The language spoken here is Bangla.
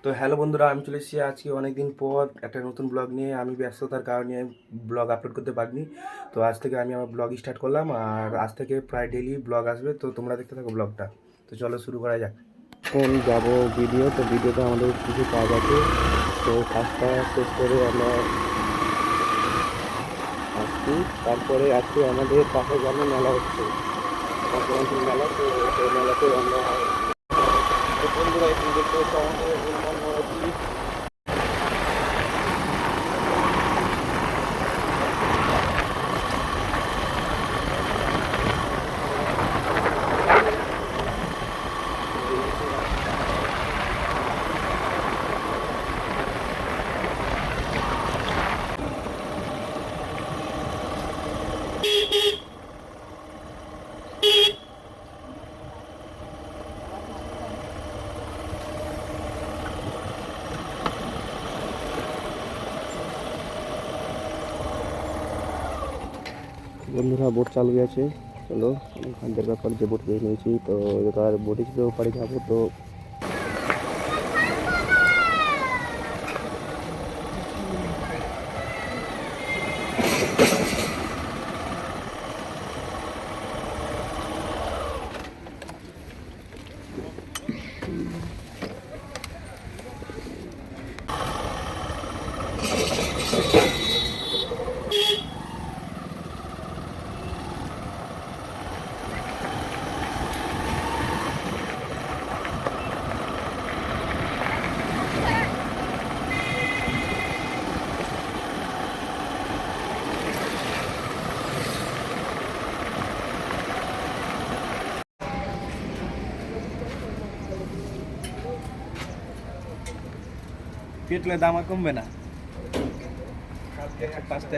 তো হ্যালো বন্ধুরা, আমি চলে এসেছি আজকে অনেক দিন পর একটা নতুন ব্লগ নিয়ে। আমি ব্যস্ততার কারণে ব্লগ আপলোড করতে পারিনি। তো আজ থেকে আমি আমার ব্লগ স্টার্ট করলাম, আর আজ থেকে প্রায় ডেইলি ব্লগ আসবে। তো তোমরা দেখতে থাকো ব্লগটা। তো চলো শুরু করা যাক। এখন যাবো ভিডিও, তো ভিডিওতে আমাদের কিছু কাজ আছে। তো কাজটা শেষ করে আমরা আসছি। তারপরে আজকে আমাদের পাশে গ্রামে মেলা হচ্ছে, সংক্রান্তির মেলা। তো সেই মেলাতে আমরা বন্ধুরা এখানে দেখতে হচ্ছে আমাদের বন্ধুরা বোট চালু আছে। চলো ভাগ্যের ব্যাপার যে বোট পেয়ে নিয়েছি, তো এবার বোটে চেপে ওপারে যাবো। তো কেটলে দাম আর কমবে না। পাঁচটা